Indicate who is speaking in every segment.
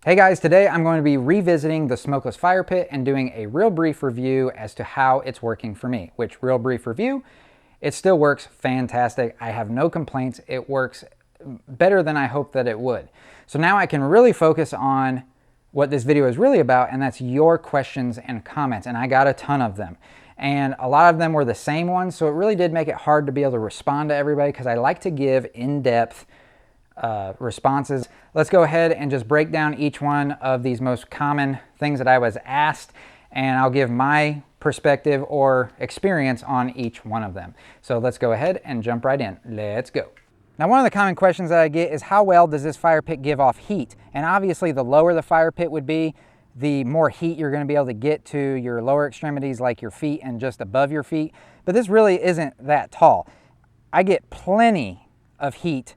Speaker 1: Hey guys, today I'm going to be revisiting the Smokeless Fire Pit and doing a real brief review as to how it's working for me. Which, real brief review, it still works fantastic. I have no complaints. It works better than I hoped that it would. So now I can really focus on what this video is really about, and that's your questions and comments, and I got a ton of them. And a lot of them were the same ones, so it really did make it hard to be able to respond to everybody because I like to give in-depth responses. Let's go ahead and just break down each one of these most common things that I was asked, and I'll give my perspective or experience on each one of them. So let's go ahead and jump right in. Let's go. Now, one of the common questions that I get is how well does this fire pit give off heat? And obviously the lower the fire pit would be, the more heat you're going to be able to get to your lower extremities like your feet and just above your feet. But this really isn't that tall. I get plenty of heat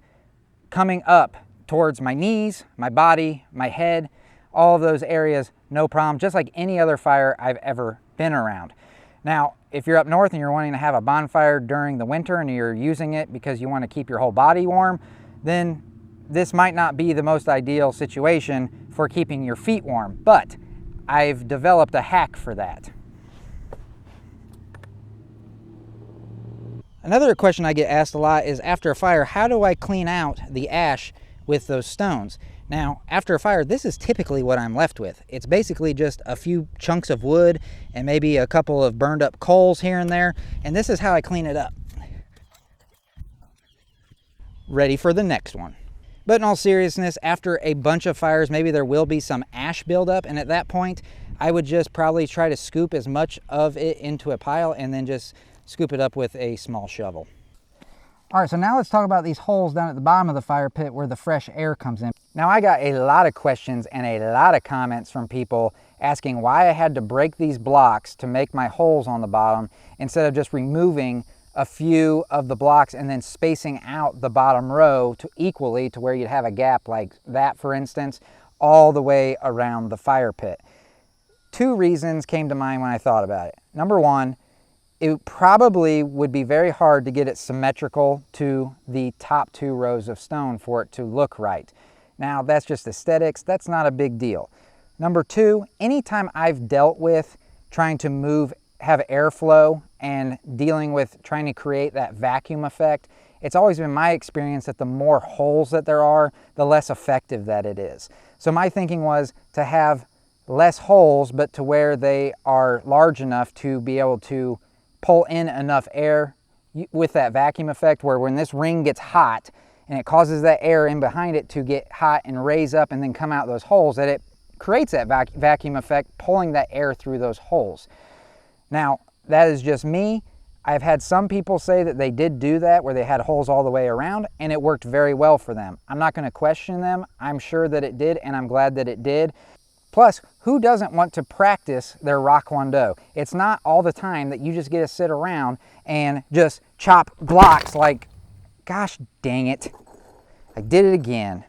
Speaker 1: coming up towards my knees, my body, my head, all of those areas, no problem, just like any other fire I've ever been around. Now, if you're up north and you're wanting to have a bonfire during the winter and you're using it because you want to keep your whole body warm, then this might not be the most ideal situation for keeping your feet warm, but I've developed a hack for that. Another question I get asked a lot is after a fire, how do I clean out the ash with those stones? Now, after a fire, this is typically what I'm left with. It's basically just a few chunks of wood and maybe a couple of burned up coals here and there, and this is how I clean it up. Ready for the next one. But in all seriousness, after a bunch of fires, maybe there will be some ash buildup, and at that point, I would just probably try to scoop as much of it into a pile and then just scoop it up with a small shovel. All right, so now let's talk about these holes down at the bottom of the fire pit where the fresh air comes in. Now, I got a lot of questions and a lot of comments from people asking why I had to break these blocks to make my holes on the bottom instead of just removing a few of the blocks and then spacing out the bottom row to equally to where you'd have a gap like that, for instance, all the way around the fire pit. Two reasons came to mind when I thought about it. Number one, it probably would be very hard to get it symmetrical to the top two rows of stone for it to look right. Now, that's just aesthetics. That's not a big deal. Number two, anytime I've dealt with trying to have airflow and dealing with trying to create that vacuum effect, it's always been my experience that the more holes that there are, the less effective that it is. So my thinking was to have less holes, but to where they are large enough to be able to pull in enough air with that vacuum effect where when this ring gets hot and it causes that air in behind it to get hot and raise up and then come out those holes, that it creates that vacuum effect, pulling that air through those holes. Now, that is just me. I've had some people say that they did do that where they had holes all the way around and it worked very well for them. I'm not going to question them. I'm sure that it did, and I'm glad that it did. Plus, who doesn't want to practice their Taekwondo? It's not all the time that you just get to sit around and just chop blocks like, gosh dang it, I did it again.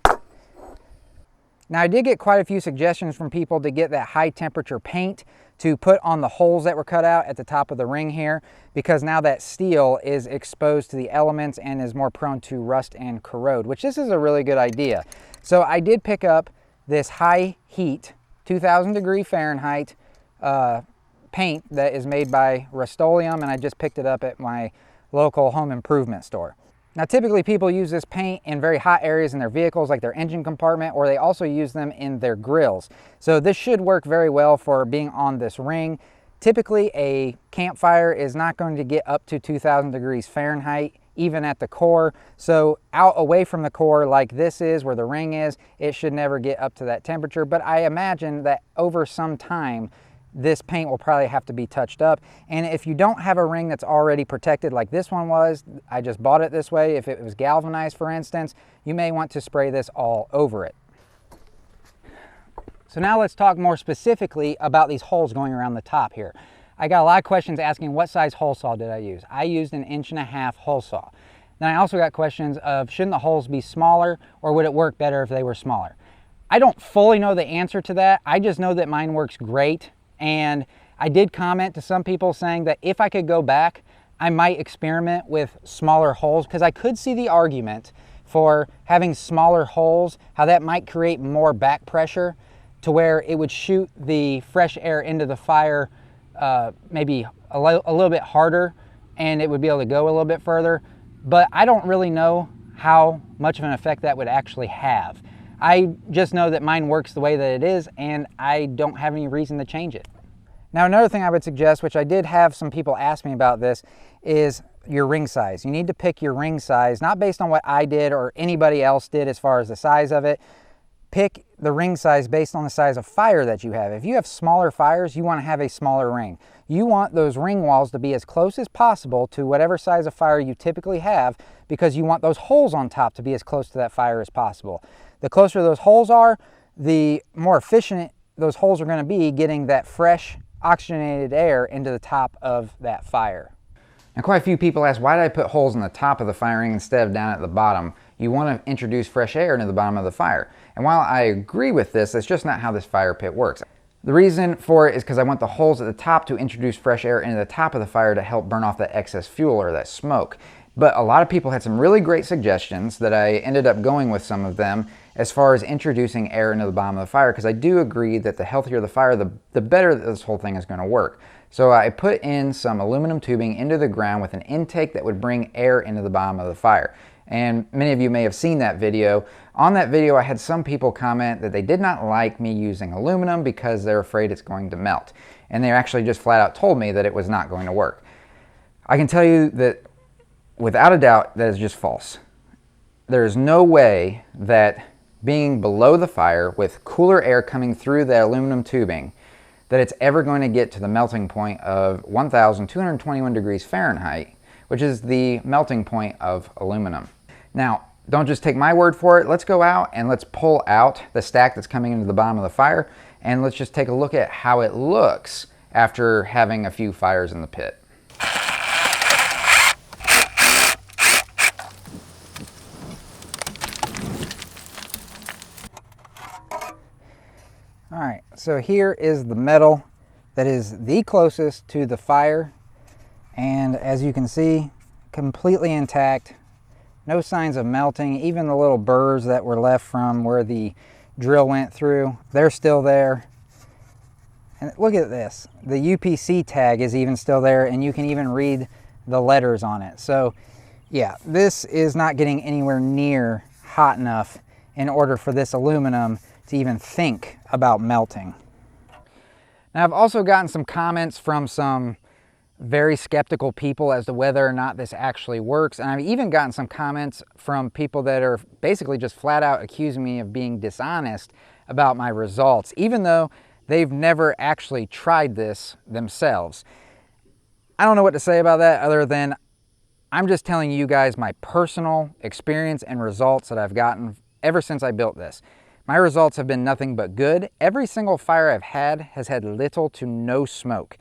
Speaker 1: Now, I did get quite a few suggestions from people to get that high temperature paint to put on the holes that were cut out at the top of the ring here, because now that steel is exposed to the elements and is more prone to rust and corrode, which this is a really good idea. So I did pick up this high heat 2000 degree Fahrenheit paint that is made by Rust-Oleum, and I just picked it up at my local home improvement store. Now, typically people use this paint in very hot areas in their vehicles, like their engine compartment, or they also use them in their grills. So this should work very well for being on this ring. Typically a campfire is not going to get up to 2000 degrees Fahrenheit, even at the core. So out away from the core like this is, where the ring is, it should never get up to that temperature. But I imagine that over some time, this paint will probably have to be touched up. And if you don't have a ring that's already protected like this one was, I just bought it this way, if it was galvanized, for instance, you may want to spray this all over it. So now let's talk more specifically about these holes going around the top here. I got a lot of questions asking what size hole saw did I use. I used an 1.5 inch hole saw. Then I also got questions of shouldn't the holes be smaller or would it work better if they were smaller? I don't fully know the answer to that. I just know that mine works great, and I did comment to some people saying that if I could go back, I might experiment with smaller holes because I could see the argument for having smaller holes, how that might create more back pressure to where it would shoot the fresh air into the fire maybe a little bit harder, and it would be able to go a little bit further. But I don't really know how much of an effect that would actually have. I just know that mine works the way that it is, and I don't have any reason to change it. Now, another thing I would suggest, which I did have some people ask me about this, is your ring size. You need to pick your ring size, not based on what I did or anybody else did as far as the size of it. Pick the ring size based on the size of fire that you have. If you have smaller fires, you want to have a smaller ring. You want those ring walls to be as close as possible to whatever size of fire you typically have, because you want those holes on top to be as close to that fire as possible. The closer those holes are, the more efficient those holes are going to be getting that fresh oxygenated air into the top of that fire. Now, quite a few people ask, why did I put holes in the top of the fire ring instead of down at the bottom? You want to introduce fresh air into the bottom of the fire. And while I agree with this, that's just not how this fire pit works. The reason for it is because I want the holes at the top to introduce fresh air into the top of the fire to help burn off that excess fuel or that smoke. But a lot of people had some really great suggestions that I ended up going with some of them as far as introducing air into the bottom of the fire, because I do agree that the healthier the fire, the better that this whole thing is going to work. So I put in some aluminum tubing into the ground with an intake that would bring air into the bottom of the fire. And many of you may have seen that video. On that video, I had some people comment that they did not like me using aluminum because they're afraid it's going to melt. And they actually just flat out told me that it was not going to work. I can tell you that without a doubt, that is just false. There is no way that being below the fire with cooler air coming through the aluminum tubing, that it's ever going to get to the melting point of 1,221 degrees Fahrenheit, which is the melting point of aluminum. Now, don't just take my word for it. Let's go out and let's pull out the stack that's coming into the bottom of the fire, and let's just take a look at how it looks after having a few fires in the pit. All right, so here is the metal that is the closest to the fire, and as you can see, completely intact. No signs of melting. Even the little burrs that were left from where the drill went through, they're still there. And look at this. The UPC tag is even still there, and you can even read the letters on it. So yeah, this is not getting anywhere near hot enough in order for this aluminum to even think about melting. Now, I've also gotten some comments from some very skeptical people as to whether or not this actually works. And I've even gotten some comments from people that are basically just flat out accusing me of being dishonest about my results, even though they've never actually tried this themselves. I don't know what to say about that other than I'm just telling you guys my personal experience and results that I've gotten ever since I built this. My results have been nothing but good. Every single fire I've had has had little to no smoke.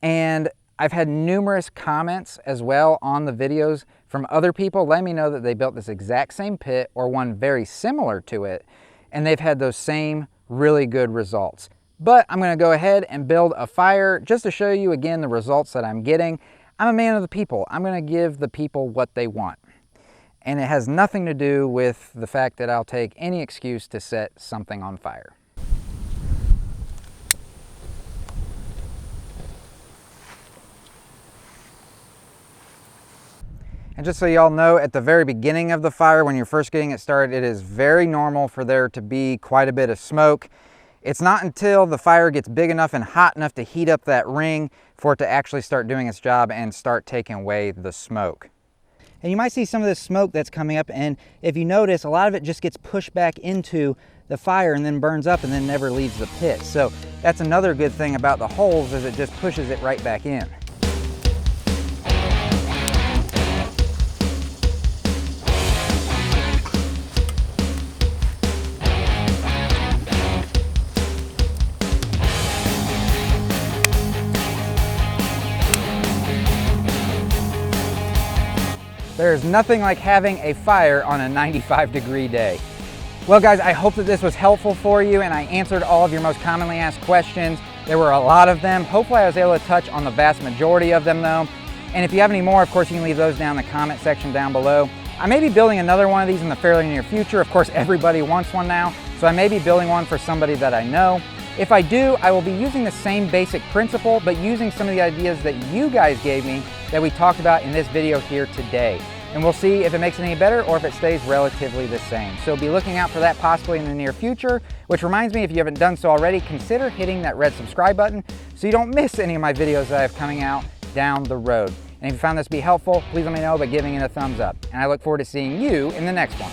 Speaker 1: And I've had numerous comments as well on the videos from other people letting me know that they built this exact same pit or one very similar to it, and they've had those same really good results. But I'm going to go ahead and build a fire just to show you again the results that I'm getting. I'm a man of the people. I'm going to give the people what they want. And it has nothing to do with the fact that I'll take any excuse to set something on fire. And just so y'all know, at the very beginning of the fire, when you're first getting it started, it is very normal for there to be quite a bit of smoke. It's not until the fire gets big enough and hot enough to heat up that ring for it to actually start doing its job and start taking away the smoke. And you might see some of this smoke that's coming up, and if you notice, a lot of it just gets pushed back into the fire and then burns up and then never leaves the pit. So that's another good thing about the holes, is it just pushes it right back in. There's nothing like having a fire on a 95-degree day. Well guys, I hope that this was helpful for you and I answered all of your most commonly asked questions. There were a lot of them. Hopefully I was able to touch on the vast majority of them though. And if you have any more, of course, you can leave those down in the comment section down below. I may be building another one of these in the fairly near future. Of course, everybody wants one now, so I may be building one for somebody that I know. If I do, I will be using the same basic principle, but using some of the ideas that you guys gave me that we talked about in this video here today. And we'll see if it makes it any better or if it stays relatively the same. So be looking out for that possibly in the near future, which reminds me, if you haven't done so already, consider hitting that red subscribe button so you don't miss any of my videos that I have coming out down the road. And if you found this to be helpful, please let me know by giving it a thumbs up. And I look forward to seeing you in the next one.